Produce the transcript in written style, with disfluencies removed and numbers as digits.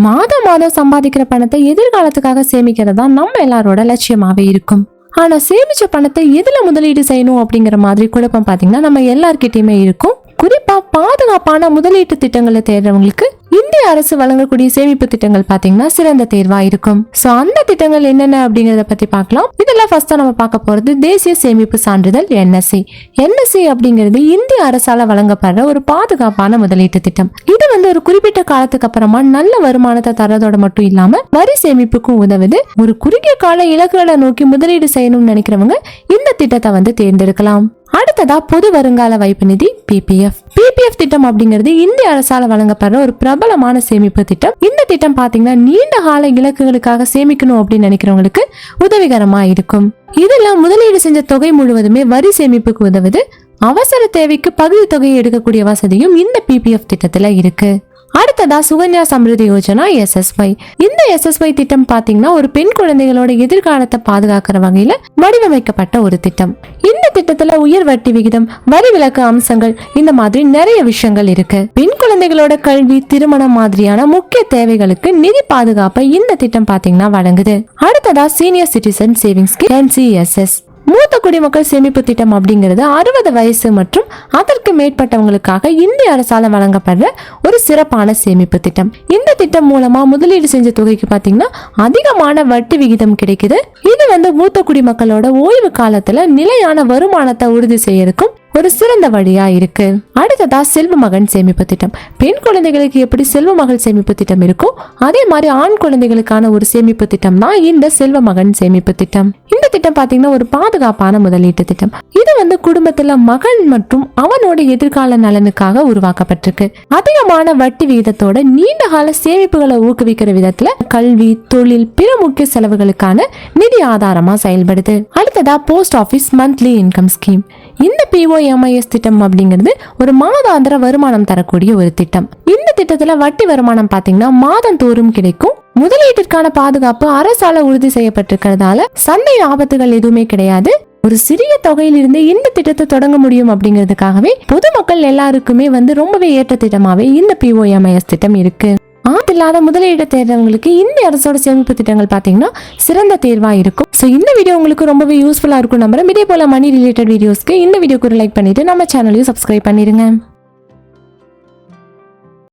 மாதம் மாதம் சம்பாதிக்கிற பணத்தை எதிர்காலத்துக்காக சேமிக்கிறதா நம்ம எல்லாரோட லட்சியமாவே இருக்கும். ஆனா சேமிச்ச பணத்தை எதுல முதலீடு செய்யணும் அப்படிங்கிற மாதிரி குழப்பம் பாத்தீங்கன்னா நம்ம எல்லார்கிட்டயுமே இருக்கும். குறிப்பா பாதுகாப்பான முதலீட்டு திட்டங்களை தேடுறவங்களுக்கு இந்திய அரசு வழங்கக்கூடிய சேமிப்பு திட்டங்கள் பாத்தீங்கன்னா சிறந்த தேர்வா இருக்கும். சோ அந்த திட்டங்கள் என்னென்ன அப்படிங்கறத பத்தி பார்க்கலாம். இதெல்லாம் ஃபர்ஸ்டா நம்ம பார்க்க போறது தேசிய சேமிப்பு சான்றிதழ் NSC. NSC அப்படிங்கிறது இந்திய அரசால வழங்கப்படுற ஒரு பாதுகாப்பான முதலீட்டு திட்டம். இது ஒரு குறிப்பிட்ட காலத்துக்கு அப்புறமா நல்ல வருமானத்தை தரதோட மட்டும் இல்லாம வரி சேமிப்புக்கும் உதவுது. ஒரு குறுகிய கால இலக்குகளை நோக்கி முதலீடு செய்யணும்னு நினைக்கிறவங்க இந்த திட்டத்தை தேர்ந்தெடுக்கலாம். அடுத்ததா பொது வருங்கால வைப்பு நிதி PPF திட்டம் அப்படிங்கிறது இந்திய அரசால வழங்கப்படுற ஒரு பிரபலமான சேமிப்பு திட்டம். இந்த திட்டம் பாத்தீங்கன்னா நீண்ட கால இலக்குகளுக்காக சேமிக்கணும் அப்படின்னு நினைக்கிறவங்களுக்கு உதவிகரமா இருக்கும். இதெல்லாம் முதலீடு செஞ்ச தொகை முழுவதுமே வரி சேமிப்புக்கு உதவுது. அவசர தேவைக்கு பகுதி தொகையை எடுக்கக்கூடிய வசதியும் இந்த PPF திட்டத்துல இருக்கு. அடுத்ததா சுகன்யா சம்ருதி யோஜனா SSY. இந்த SSY திட்டம் பாத்தீங்கன்னா ஒரு பெண் குழந்தைகளோட எதிர்காலத்தை பாதுகாக்கிற வகையில வடிவமைக்கப்பட்ட ஒரு திட்டம். இந்த திட்டத்துல உயர் வட்டி விகிதம், வரி விலக்கு அம்சங்கள், இந்த மாதிரி நிறைய விஷயங்கள் இருக்கு. பெண் குழந்தைகளோட கல்வி, திருமணம் மாதிரியான முக்கிய தேவைகளுக்கு நிதி பாதுகாப்பை இந்த திட்டம் பாத்தீங்கன்னா வழங்குது. அடுத்ததா சீனியர் சிட்டிசன் சேவிங்ஸ் NCSS. மூத்த குடிமக்கள் சேமிப்பு திட்டம் அப்படிங்கிறது 60 வயசு மற்றும் அதற்கு மேற்பட்டவங்களுக்காக இந்திய அரசால வழங்கப்படுற ஒரு சிறப்பான சேமிப்பு திட்டம். இந்த திட்டம் மூலமா முதலீடு செஞ்ச தொகைக்கு பாத்தீங்கன்னா அதிகமான வட்டி விகிதம் கிடைக்குது. இது மூத்த குடிமக்களோட ஓய்வு காலத்துல நிலையான வருமானத்தை உறுதி செய்யறதுக்கும் ஒரு சிறந்த வழியா இருக்கு. அடுத்ததா செல்வ மகன் சேமிப்பு திட்டம். பெண் குழந்தைகளுக்கு எப்படி செல்வ மகள் சேமிப்பு திட்டம் இருக்கோ அதே மாதிரி ஆண் குழந்தைகளுக்கான ஒரு சேமிப்பு திட்டம் தான் இந்த செல்வ மகன் சேமிப்பு திட்டம். இந்த திட்டம் பாத்தீங்கன்னா ஒரு பாதுகாப்பான முதலீட்டு திட்டம். இது குடும்பத்துல மகன் மற்றும் அவனோட எதிர்கால நலனுக்காக உருவாக்கப்பட்டிருக்கு. அதிகமான வட்டி விகிதத்தோட நீண்ட கால சேமிப்புகளை ஊக்குவிக்கிற விதத்துல கல்வி, தொழில், பிற முக்கிய செலவுகளுக்கான நிதி ஆதாரமா செயல்படுது. அடுத்ததா post office monthly income scheme. இந்த POMIS திட்டம் அப்படிங்கிறது ஒரு மாதாந்திர வருமானம் தரக்கூடிய ஒரு திட்டம். இந்த திட்டத்துல வட்டி வருமானம் பாத்தீங்கன்னா மாதம் தோறும் கிடைக்கும். முதலீட்டிற்கான பாதுகாப்பு அரசால உறுதி செய்யப்பட்டிருக்கிறதால சந்தை ஆபத்துகள் எதுவுமே கிடையாது. ஒரு சிறிய தொகையிலிருந்து இந்த திட்டத்தை தொடங்க முடியும் அப்படிங்கிறதுக்காகவே பொதுமக்கள் எல்லாருக்குமே ரொம்பவே ஏற்ற திட்டமாவே இந்த POMIS திட்டம் இருக்கு. இல்லாத முதலீடு தேடுறவங்களுக்கு இந்திய அரசோட சேமிப்பு திட்டங்கள் பாத்தீங்கன்னா சிறந்த தேர்வா இருக்கும். சோ இந்த வீடியோ உங்களுக்கு ரொம்பவே யூஸ்ஃபுல்லா இருக்கும் நம்புறேன். இதே போல மணி ரிலேட்டட் வீடியோஸ்க்கு இந்த வீடியோக்கு ஒரு லைக் பண்ணிட்டு நம்ம சேனலையும் சப்ஸ்கிரைப் பண்ணிருங்க.